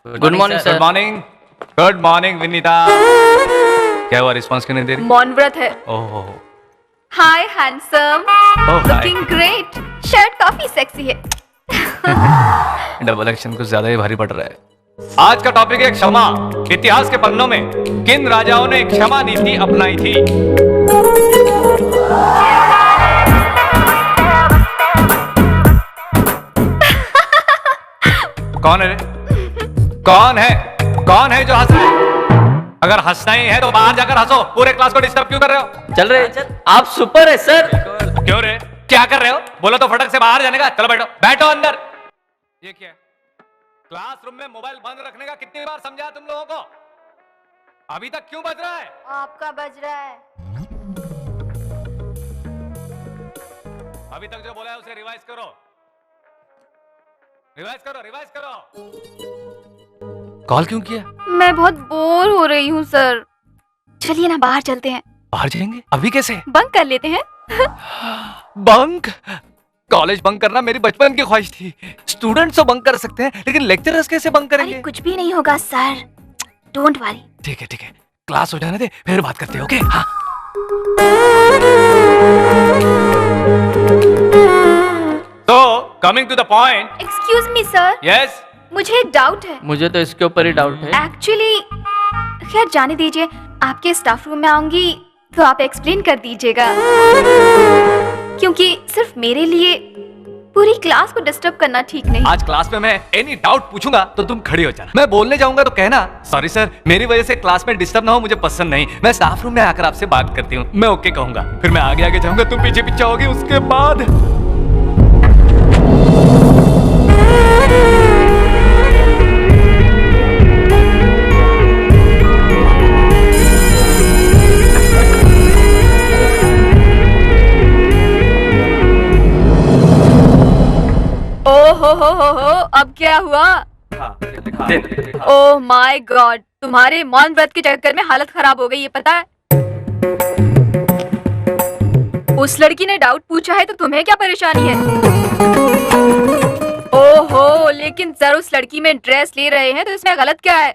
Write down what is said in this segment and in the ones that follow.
Good morning sir. Good morning. Good morning Vinita. क्या हुआ, response क्यों नहीं दे रही? मौन व्रत है। ओहो। Hi handsome, hi. Looking great. Shirt काफी सेक्सी है। डबल एक्शन कुछ ज्यादा ही भारी पड़ रहा है। आज का टॉपिक है क्षमा। इतिहास के पन्नों में किन राजाओं ने क्षमा नीति अपनाई थी? कौन है रे? कौन है जो हंस रहा है? अगर हंसना ही है तो बाहर जाकर हंसो। पूरे क्लास को डिस्टर्ब क्यों कर रहे हो? चल रहे आप सुपर है सर। क्यों रे, क्या कर रहे हो? बोलो तो फटक से बाहर जाने का। चलो बैठो बैठो अंदर। ये क्या है? क्लासरूम में मोबाइल बंद रखने का कितनी बार समझाया तुम लोगों को? अभी तक क्यों बज रहा है? आपका बज रहा है। अभी तक जो बोला है उसे रिवाइज करो। रिवाइज करो। कॉल क्यों किया? मैं बहुत बोर हो रही हूँ सर। चलिए ना बाहर चलते हैं। बाहर जाएंगे? अभी कैसे? बंक कर लेते हैं। बंक? कॉलेज बंक करना मेरी बचपन की ख्वाहिश थी। स्टूडेंट्स तो बंक कर सकते हैं, लेकिन लेक्चरर्स कैसे बंक करेंगे? अरे कुछ भी नहीं होगा सर, डोंट वरी। ठीक है, क्लास हो जाने दे, फिर बात करते हैं। ओके? हाँ। तो coming to the point. Excuse me sir, yes. मुझे एक डाउट है। मुझे तो इसके ऊपर ही डाउट है। एक्चुअली खैर जाने दीजिए। आपके स्टाफ रूम में आऊंगी तो आप एक्सप्लेन कर दीजिएगा, क्योंकि सिर्फ मेरे लिए पूरी क्लास को डिस्टर्ब करना ठीक नहीं। आज क्लास में मैं एनी डाउट पूछूंगा तो तुम खड़ी हो जाना। मैं बोलने जाऊंगा तो कहना सॉरी सर, मेरी वजह से क्लास में डिस्टर्ब ना हो, मुझे पसंद नहीं। मैं स्टाफ रूम में आकर आपसे बात करती हूँ। मैं ओके कहूंगा, फिर मैं आगे जाऊंगा, तुम पीछे पीछे होगी। उसके बाद हो, अब क्या हुआ? ओह माय गॉड, तुम्हारे मौन व्रत के चक्कर में हालत खराब हो गई, ये पता है? उस लड़की ने डाउट पूछा है तो तुम्हें क्या परेशानी है? ओहो, लेकिन सर उस लड़की में ड्रेस ले रहे हैं तो इसमें गलत क्या है?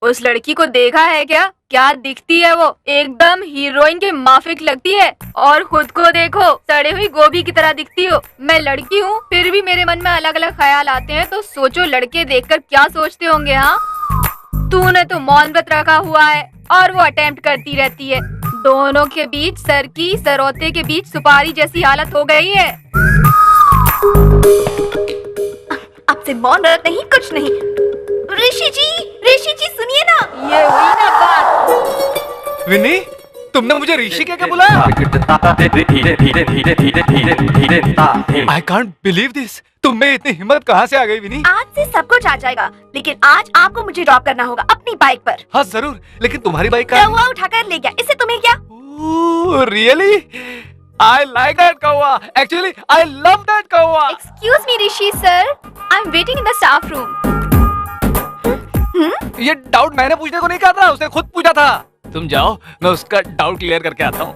उस लड़की को देखा है क्या? क्या दिखती है वो? एकदम हीरोइन के माफिक लगती है। और खुद को देखो, सड़ी हुई गोभी की तरह दिखती हो। मैं लड़की हूँ, फिर भी मेरे मन में अलग अलग ख्याल आते हैं, तो सोचो लड़के देखकर क्या सोचते होंगे। हाँ, तूने तो मौन व्रत रखा हुआ है और वो अटेम्प्ट करती रहती है। दोनों के बीच सर की सरोते के बीच सुपारी जैसी हालत हो गई है। अब से मौन व्रत नहीं, कुछ नहीं। ऋषि जी सुनिए ना, ये हुई ना बात। विनी, तुमने मुझे ऋषि क्या बुलाया? I can't believe this। तुम में इतनी हिम्मत कहाँ से आ गई विनी? आज से सब कुछ आ जाएगा, लेकिन आज आपको मुझे ड्रॉप करना होगा अपनी बाइक पर। हाँ जरूर, लेकिन तुम्हारी बाइक का कौवा उठाकर ले गया, इससे तुम्हें क्या? Really? I like that कौवा। Actually, I love that कौवा। Excuse me Rishi sir, I'm waiting in the staff room। ये डाउट मैंने पूछने को नहीं कहा था, उसने खुद पूछा था। तुम जाओ, मैं उसका डाउट क्लियर करके आता हूँ।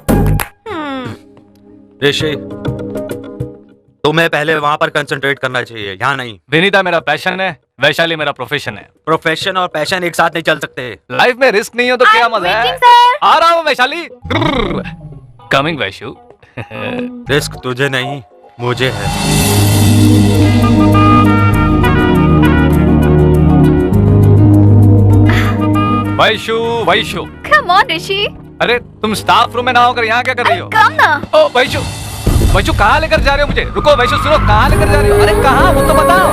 ऋषि, तुम्हें पहले वहाँ पर कंसंट्रेट करना चाहिए, यहाँ नहीं। विनीता मेरा पैशन है, वैशाली मेरा प्रोफेशन है। प्रोफेशन और पैशन एक साथ नहीं चल सकते। लाइफ में रिस्क नहीं हो तो क्या I'm मजा है? waiting, sir। आ रहा हूँ वैशाली। कमिंग वैशु। रिस्क तुझे नहीं, मुझे है। वैशु। Come on ऋषि। अरे तुम स्टाफ रूम में ना होकर यहाँ क्या कर रही हो? Come ना। ओ वैशु कहाँ लेकर जा रहे हो मुझे? रुको वैशु, सुनो, कहाँ लेकर जा रहे हो? अरे कहाँ, वो तो बताओ।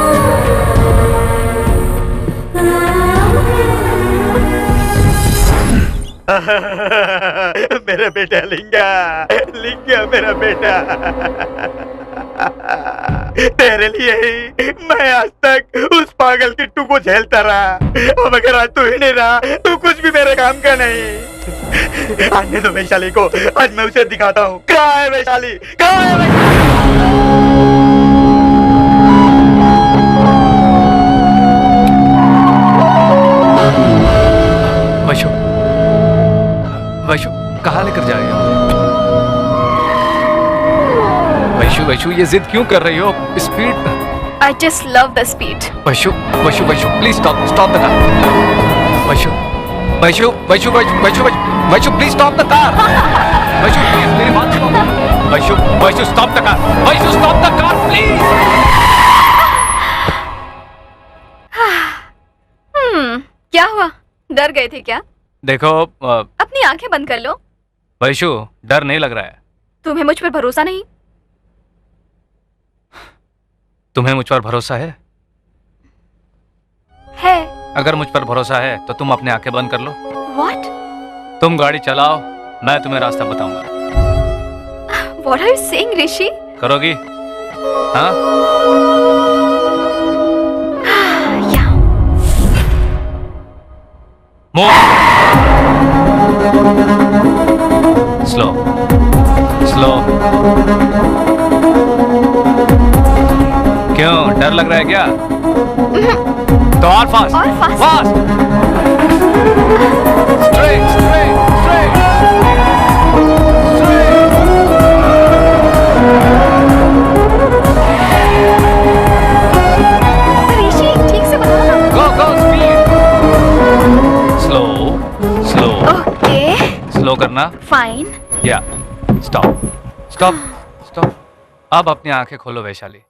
मेरा बेटा लिंगा मेरा बेटा। तेरे लिए ही मैं आज तक उस पागल किट्टू को झेलता रहा। अब अगर आज तू ही नहीं रहा तो कुछ भी मेरे काम का नहीं। आने दो वैशाली को, आज मैं उसे दिखाता हूँ। कहाँ है वैशाली? कहाँ है वैशु, कहाँ लेकर जा रही हो? वैशु ये जिद क्यों कर रही हो? Speed. I just love the speed. Vaishu, please stop the car. Vaishu, please stop the car. Vaishu, please मेरी बात सुनो. Vaishu, stop the car. Vaishu, stop the car, please. क्या हुआ? डर गए थे क्या? देखो अपनी आंखें बंद कर लो. वैशु, डर नहीं लग रहा है. तुम्हें मुझ पर भरोसा नहीं? तुम्हें मुझ पर भरोसा है? है. अगर मुझ पर भरोसा है तो तुम अपने आंखें बंद कर लो. What? तुम गाड़ी चलाओ, मैं तुम्हें रास्ता बताऊंगा. What are you saying, ऋषि? करोगी? हाँ? Yeah. Move. Slow. क्यों, डर लग रहा है क्या? तो और फास्ट. Straight. ऋषि, ठीक से बताओ. Go, speed. Slow. Okay. Slow करना. Fine. Yeah. Stop. अब अपनी आंखें खोलो Vaishali.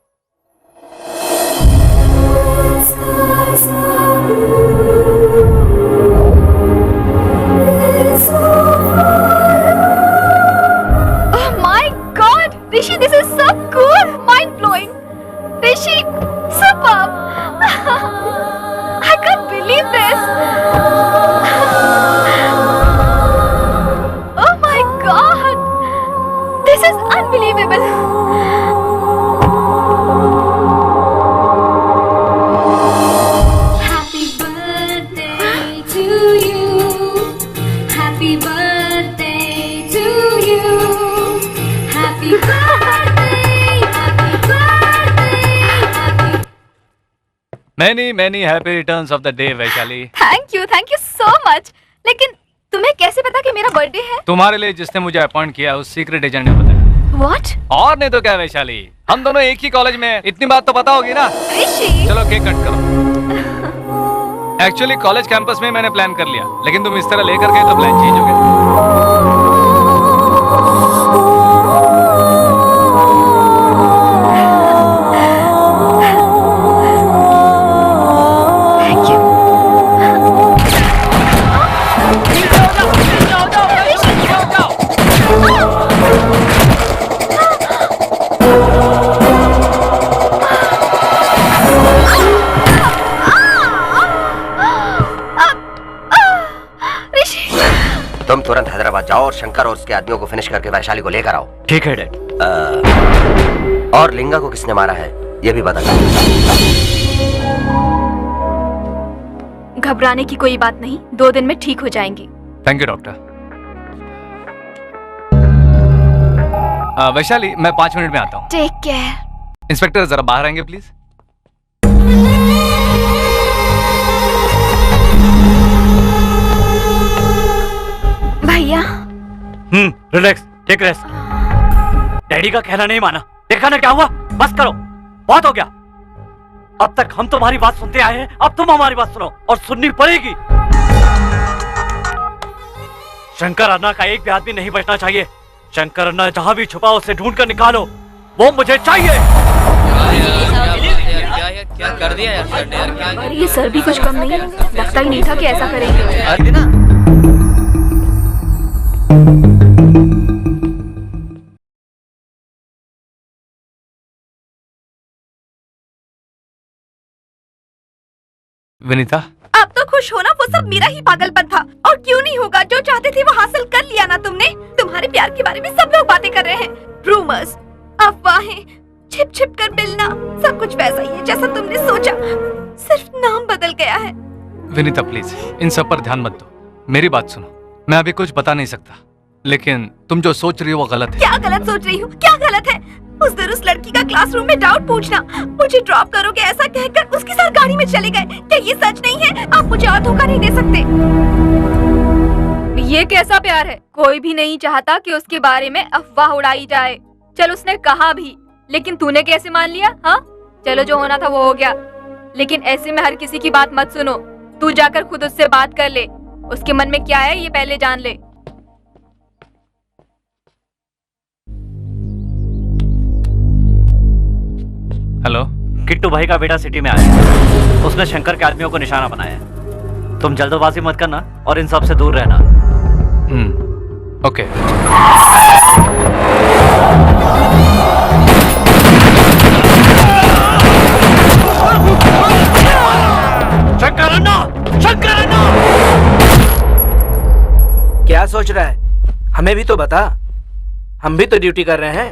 Oh my God, Rishi, this is so cool, mind blowing. Rishi, superb. I can't believe this. Oh my God, this is unbelievable. Happy birthday to you. Happy birthday to you. Happy birthday, happy birthday, happy. Many happy returns of the day Vaishali. Thank you so much. लेकिन तुम्हें कैसे पता कि मेरा birthday है? तुम्हारे लिए जिसने मुझे अपॉइंट किया उस सीक्रेट एजेंट ने बताया. What? और नहीं तो क्या वैशाली, हम दोनों एक ही कॉलेज में हैं. इतनी बात तो पता होगी ना. ऋषि. चलो केक कट करो. एक्चुअली कॉलेज कैंपस में मैंने प्लान कर लिया, लेकिन तुम इस तरह लेकर गए तो प्लान चेंज हो गया. Thank you. तुम तुरंत हैदराबाद जाओ और शंकर और उसके आदमियों को फिनिश करके वैशाली को लेकर आओ. ठीक है डैड. और लिंगा को किसने मारा है ये भी बता दो. घबराने की कोई बात नहीं, 2 दिन में ठीक हो जाएंगी. Thank you doctor. वैशाली, मैं 5 मिनट में आता हूँ. Take care. इंस्पेक्टर जरा बाहर आएंगे प्लीज. भैया. Relax, take rest. डैडी का कहना नहीं माना. देखा ना क्या हुआ. बस करो, बहुत हो गया. अब तक हम तुम्हारी बात सुनते आए हैं, अब तुम हमारी बात सुनो और सुननी पड़ेगी. शंकर अन्ना का एक भी आदमी नहीं बचना चाहिए. शंकर अन्ना जहां भी छुपा उसे ढूंढ कर निकालो. वो मुझे चाहिए. क्या कर दिया यार सर ने यार. क्या और ये सर भी कुछ कम नहीं, लगता ही नहीं था कि ऐसा करेंगे. अरे ना. विनीता, अब तो खुश होना, वो सब मेरा ही पागलपन था. और क्यों नहीं होगा, जो चाहते थे वो हासिल कर लिया ना तुमने. तुम्हारे प्यार के बारे में सब लोग बातें कर रहे हैं. रूमर्स, अफवाहें, छिप छिप कर मिलना, सब कुछ वैसा ही है जैसा तुमने सोचा, सिर्फ नाम बदल गया है. विनीता प्लीज इन सब पर ध्यान मत दो. मेरी बात सुनो. मैं अभी कुछ बता नहीं सकता, लेकिन तुम जो सोच रही हो वो गलत है. क्या गलत सोच रही हूँ? क्या गलत है? उस दिन उस लड़की का क्लासरूम में डाउट पूछना, मुझे ड्रॉप करोगे ऐसा कहकर उसके साथ गाड़ी में चले गए. क्या ये सच नहीं है? आप मुझे और धोखा नहीं दे सकते. ये कैसा प्यार है? कोई भी नहीं चाहता कि उसके बारे में अफवाह उड़ाई जाए. चल उसने कहा भी, लेकिन तूने कैसे मान लिया? हाँ, चलो जो होना था वो हो गया, लेकिन ऐसे में हर किसी की बात मत सुनो। तू जाकर खुद उससे बात कर ले, उसके मन में क्या है ये पहले जान ले। हेलो, किट्टू भाई का बेटा सिटी में आया है। उसने शंकर के आदमियों को निशाना बनाया है। तुम जल्दबाजी मत करना और इन सब से दूर रहना। ओके। शंकर अन्ना! शंकर अन्ना! क्या सोच रहा है? हमें भी तो बता, हम भी तो ड्यूटी कर रहे हैं।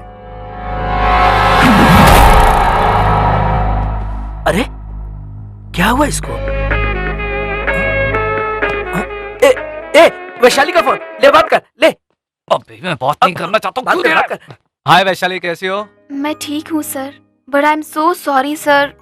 अरे क्या हुआ इसको? ए वैशाली का फोन ले, बात कर ले। अबे मैं बात नहीं करना चाहता बात हूँ। कर, बात कर। हाय वैशाली, कैसी हो? मैं ठीक हूँ sir, but I am so sorry sir.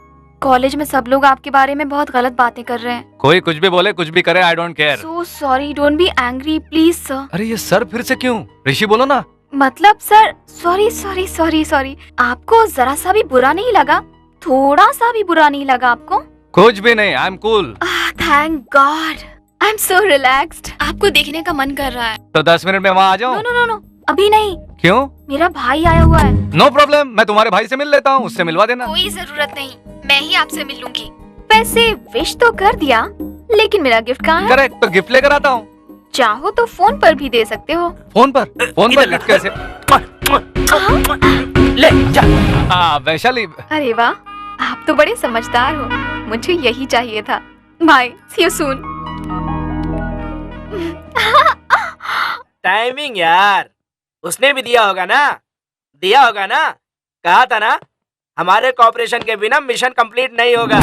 College में सब लोग आपके बारे में बहुत गलत बातें कर रहे हैं। कोई कुछ भी बोले, कुछ भी करे, I don't care. So sorry, don't be angry please sir. अरे ये सर फिर से क्यों? ऋषि बोलो ना। मतलब sir, sorry sorry sorry sorry. आपको जरा सा भी बुरा नहीं लगा? थोड़ा सा भी बुरा नहीं लगा आपको? कुछ भी नहीं, I am cool. Thank God, I am so relaxed. आपको देखने का मन कर रहा है। तो 10 मिनट में वहाँ आ जाऊँ? नो नो नो नो, अभी नहीं। क्यों? मेरा भाई आया हुआ है। नो प्रॉब्लम, मैं तुम्हारे भाई से मिल लेता हूँ, उससे मिलवा देना। कोई जरूरत नहीं, मैं ही आपसे मिल लूंगी। वैसे विश तो कर दिया, लेकिन मेरा गिफ्ट कहाँ है? करेक्ट, तो गिफ्ट लेकर आता हूँ। चाहो तो फोन पर भी दे सकते हो। फोन पर? फोन पर गिफ्ट कैसे? ले जा। वैशाली। अरे वाह, आप तो बड़े समझदार हो। मुझे यही चाहिए था। Bye, see you soon. Timing यार, उसने भी दिया होगा ना, दिया होगा ना। कहा था ना, हमारे कॉपरेशन के बिना मिशन कंप्लीट नहीं होगा।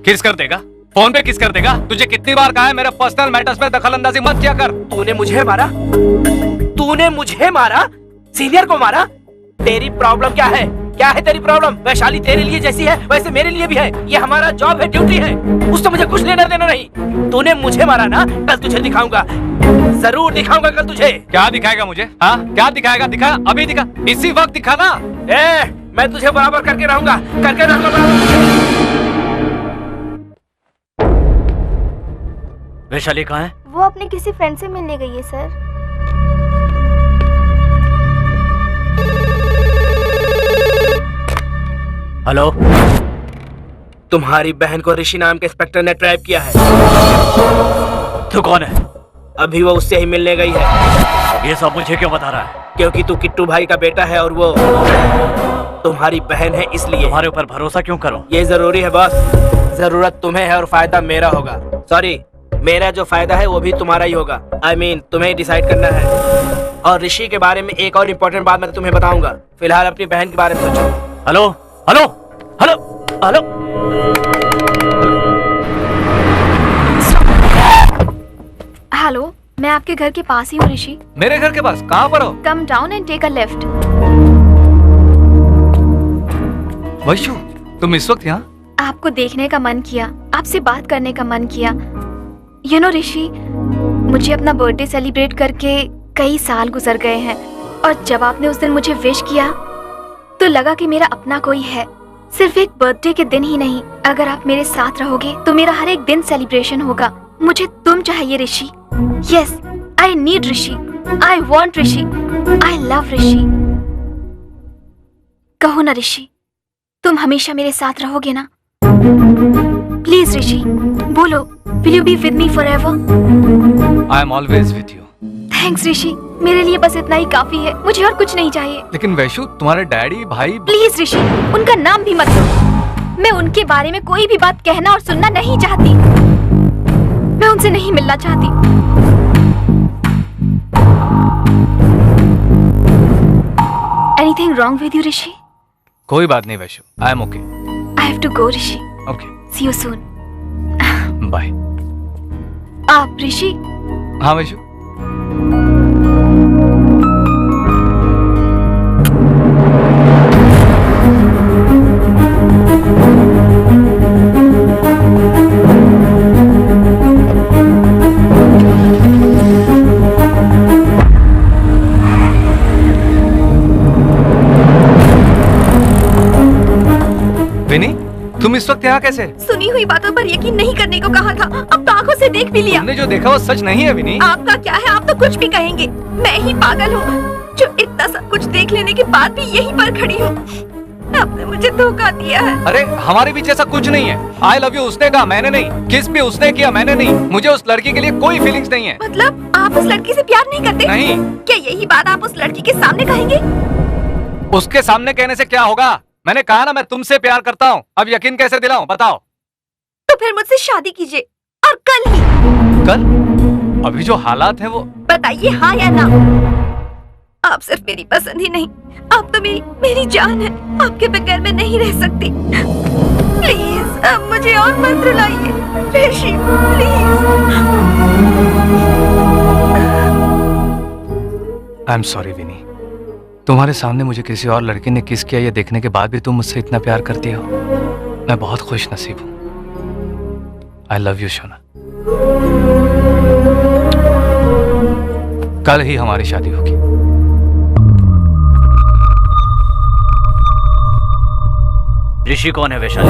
किस कर देगा? फोन पे किस कर देगा? तुझे कितनी बार कहा है मेरे पर्सनल मैटर्स में दखल अंदाजी मत किया कर। तूने मुझे मारा? तूने मुझे मारा? सीनियर को मारा? तेरी प्रॉब्लम क्या है? क्या है तेरी प्रॉब्लम? वैशाली तेरे लिए जैसी है वैसे मेरे लिए भी है। ये हमारा जॉब है, ड्यूटी है, उससे मुझे कुछ लेना देना नहीं। तूने मुझे मारा ना, कल तुझे दिखाऊंगा, जरूर दिखाऊंगा कल तुझे। क्या दिखाएगा मुझे? हाँ, क्या दिखाएगा? दिखा, अभी दिखा, इसी वक्त दिखा ना। मैं तुझे बराबर करके रहूंगा, करके रहूंगा बराबर। वैशाली कहाँ है? वो अपने किसी फ्रेंड से मिलने गई है सर। हेलो, तुम्हारी बहन को ऋषि नाम के इंस्पेक्टर ने ट्रैप किया है। तू कौन है? अभी वो उससे ही मिलने गई है। ये सब मुझे क्यों बता रहा है? क्योंकि तू किट्टू भाई का बेटा है और वो तुम्हारी बहन है, इसलिए। तुम्हारे ऊपर भरोसा क्यों करूं? ये जरूरी है बॉस, जरूरत तुम्हें है और फायदा मेरा होगा। सॉरी, मेरा जो फायदा है वो भी तुम्हारा ही होगा। I mean, तुम्हें डिसाइड करना है। और ऋषि के बारे में एक और इम्पोर्टेंट बात मैं तुम्हें बताऊंगा। फिलहाल अपनी बहन के बारे में सोचो। Hello hello hello hello. Hello, मैं आपके घर के पास ही हूँ ऋषि। मेरे घर के पास? कहाँ पर हो? Come down and take a left. Vaishu, तुम इस वक्त यहाँ? आपको देखने का मन किया, आपसे बात करने का मन किया। यू नो ऋषि, मुझे अपना बर्थडे सेलिब्रेट करके कई साल गुजर गए हैं, और जब आपने उस दिन मुझे विश किया तो लगा कि मेरा अपना कोई है। सिर्फ एक बर्थडे के दिन ही नहीं, अगर आप मेरे साथ रहोगे तो मेरा हर एक दिन सेलिब्रेशन होगा। मुझे तुम चाहिए Rishi. Yes, I need Rishi, I want Rishi, I love Rishi. कहो ना ऋषि, तुम हमेशा मेरे साथ रहोगे ना? प्लीज ऋषि, बोलो, will you be with me forever? I am always with you. Thanks Rishi, मेरे लिए बस इतना ही काफी है, मुझे और कुछ नहीं चाहिए। लेकिन वैशु, तुम्हारे डैडी, भाई। प्लीज ऋषि, उनका नाम भी मत लो। मैं उनके बारे में कोई भी बात कहना और सुनना नहीं चाहती। मैं उनसे नहीं मिलना चाहती। Anything wrong with you Rishi? कोई बात नहीं Vaishu, I am okay. I have to go Rishi. Okay, see you soon. Bye. आप ऋषि? हाँ वैशु। देखा कैसे? सुनी हुई बातों पर यकीन नहीं करने को कहा था, अब तो आंखों से देख भी लिया। तुमने जो देखा वो सच नहीं है विनी। आपका क्या है, आप तो कुछ भी कहेंगे। मैं ही पागल हूँ जो इतना सब कुछ देख लेने के बाद भी यहीं पर खड़ी हूँ। आपने मुझे धोखा दिया है। अरे हमारे बीच ऐसा कुछ नहीं है। आई लव यू उसने कहा, मैंने नहीं। किस भी उसने किया, मैंने नहीं। मुझे उस लड़की के लिए कोई फीलिंग्स नहीं है। मतलब आप उस लड़की से प्यार नहीं करते? नहीं। क्या यही बात आप उस लड़की के सामने कहेंगे? उसके सामने कहने से क्या होगा? मैंने कहा ना मैं तुमसे प्यार करता हूँ। अब यकीन कैसे दिलाऊं बताओ? तो फिर मुझसे शादी कीजिए, और कल ही। कल? अभी जो हालात हैं वो। बताइए हाँ या ना। आप सिर्फ मेरी पसंद ही नहीं, आप तो मेरी जान है। आपके बगैर मैं नहीं रह सकती। प्लीज अब मुझे और मत रुलाइए ऋषि, प्लीज। आई एम सॉरी विनी। तुम्हारे सामने मुझे किसी और लड़की ने किस किया ये देखने के बाद भी तुम मुझसे इतना प्यार करती हो। मैं बहुत खुश नसीब हूँ। I love you Shona. कल ही हमारी शादी होगी। ऋषि कौन है वैशाली?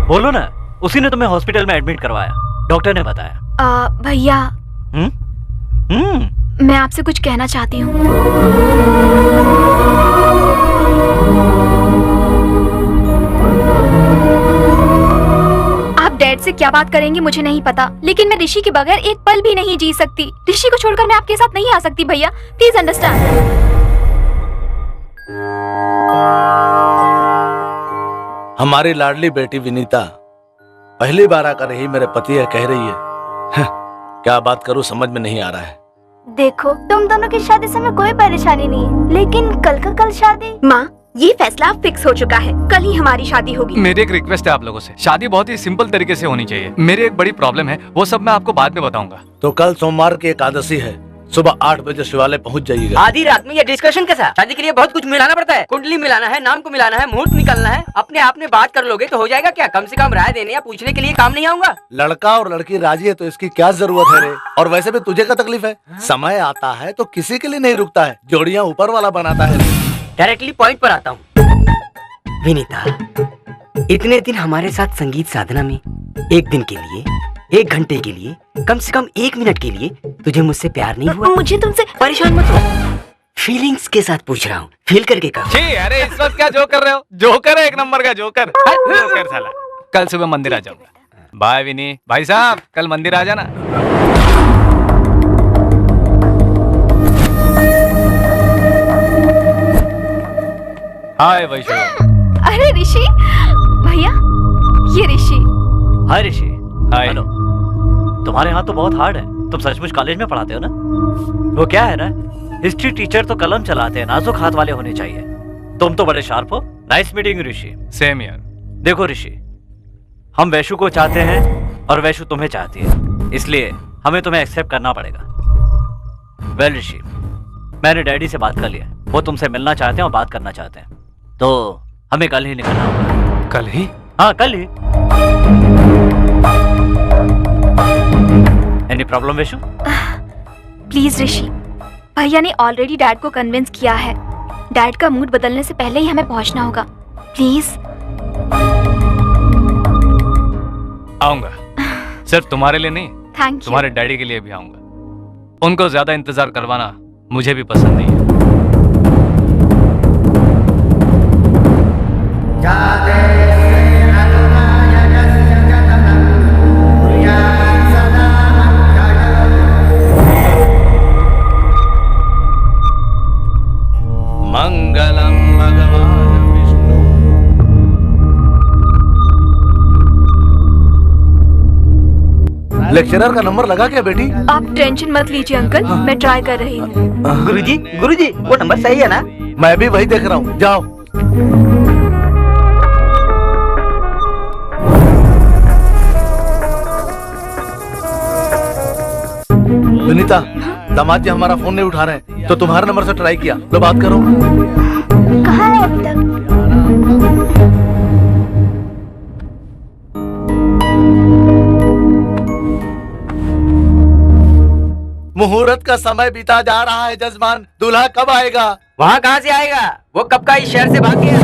बोलो ना, उसी ने तुम्हें हॉस्पिटल में एडमिट करवाया, डॉक्टर ने बताया। भैया मैं आपसे कुछ कहना चाहती हूँ। आप डैड से क्या बात करेंगे मुझे नहीं पता, लेकिन मैं ऋषि के बगैर एक पल भी नहीं जी सकती। ऋषि को छोड़कर मैं आपके साथ नहीं आ सकती भैया, प्लीज अंडरस्टैंड। हमारी लाडली बेटी विनीता पहली बार आकर ही मेरे पति है कह रही है। क्या बात करूं समझ में नहीं आ रहा है। देखो तुम दोनों की शादी से हमें कोई परेशानी नहीं है, लेकिन कल का कल शादी। माँ ये फैसला फिक्स हो चुका है, कल ही हमारी शादी होगी। मेरी एक रिक्वेस्ट है आप लोगों से, शादी बहुत ही सिंपल तरीके से होनी चाहिए। मेरी एक बड़ी प्रॉब्लम है, वो सब मैं आपको बाद में बताऊंगा। तो कल सोमवार की एकादशी है, सुबह 8 बजे शिवालय पहुंच जाइएगा। आधी रात में ये डिस्कशन कैसा? शादी के लिए बहुत कुछ मिलाना पड़ता है। कुंडली मिलाना है, नाम को मिलाना है, मुहूर्त निकालना है। अपने आप में बात कर लोगे तो हो जाएगा क्या? कम से कम राय देने या पूछने के लिए काम नहीं आऊंगा? लड़का और लड़की राजी है तो इसकी क्या जरूरत है रे? और वैसे भी तुझे क्या तकलीफ है? समय आता है तो किसी के लिए नहीं रुकता है, जोड़ियां ऊपर वाला बनाता है। डायरेक्टली पॉइंट पर आता हूँ। विनीता, इतने दिन हमारे साथ संगीत साधना में एक दिन के लिए, 1 घंटे के लिए, कम से कम 1 मिनट के लिए तुझे मुझसे प्यार नहीं हुआ? मुझे तुमसे परेशान मत हो, फीलिंग्स के साथ पूछ रहा हूँ, फील करके कहो। छी, अरे इस वक्त क्या जोक कर रहे हो? जोकर है, 1 नंबर का जोकर। जोकर साला। कल सुबह मंदिर आ जाऊंगा। बाय विनी। भाई साहब कल मंदिर आ जाना। हाय वैष्णव। अरे ऋषि भैया, ये ऋषि। हाय ऋषि। हाय। हेलो। तुम्हारे हाथ तो बहुत हार्ड है, तुम सचमुच कॉलेज में पढ़ाते हो ना? वो क्या है ना, हिस्ट्री टीचर तो कलम चलाते हैं, नाजुक हाथ वाले होने चाहिए। तुम तो बड़े शार्प हो। नाइस मीटिंग ऋषि। सेम यार। देखो ऋषि, हम वैशु को चाहते हैं और वैशु तुम्हें चाहती है, इसलिए हमें तुम्हें एक्सेप्ट करना पड़ेगा। वेल ऋषि, मैंने डैडी से बात कर लिया, वो तुमसे मिलना चाहते हैं और बात करना चाहते हैं, तो हमें कल ही निकलना होगा। कल ही? हाँ कल ही। Any problem Vaishu? Please Rishi, भैया ने ऑलरेडी डैड को कन्विंस किया है। डैड का मूड बदलने से पहले ही हमें पहुंचना होगा। प्लीज। आऊंगा, सिर्फ तुम्हारे लिए नहीं, थैंक यू। तुम्हारे डैडी के लिए भी आऊंगा। उनको ज्यादा इंतजार करवाना मुझे भी पसंद नहीं है। मंगलम भगवान विष्णु। लेक्चरर का नंबर लगा क्या बेटी? आप टेंशन मत लीजिए अंकल, मैं ट्राई कर रही हूँ। गुरुजी वो नंबर सही है ना? मैं भी वही देख रहा हूँ, जाओ। विनीता, दामाद जी हमारा फोन नहीं उठा रहे हैं, तो तुम्हारे नंबर से ट्राई किया, लो बात करो। कहाँ है अभी तक? मुहूर्त का समय बीता जा रहा है जजमान, दूल्हा कब आएगा? वहाँ कहाँ से आएगा? वो कब का इस शहर से भाग गया।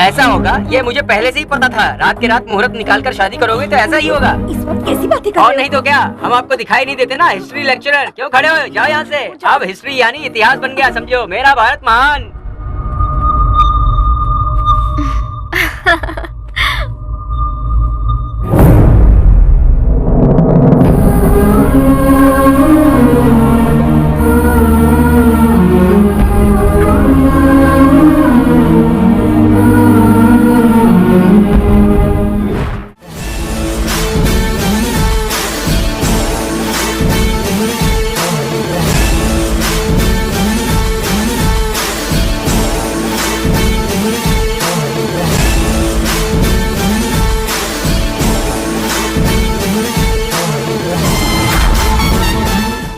ऐसा होगा ये मुझे पहले से ही पता था। रात के रात मुहूर्त निकाल कर शादी करोगे तो ऐसा ही होगा। इस वक्त कैसी बातें कर और रहे नहीं तो क्या, हम आपको दिखाई नहीं देते ना हिस्ट्री लेक्चरर। क्यों खड़े हो, जाओ यहाँ से। अब हिस्ट्री यानी इतिहास बन गया, समझो। मेरा भारत महान।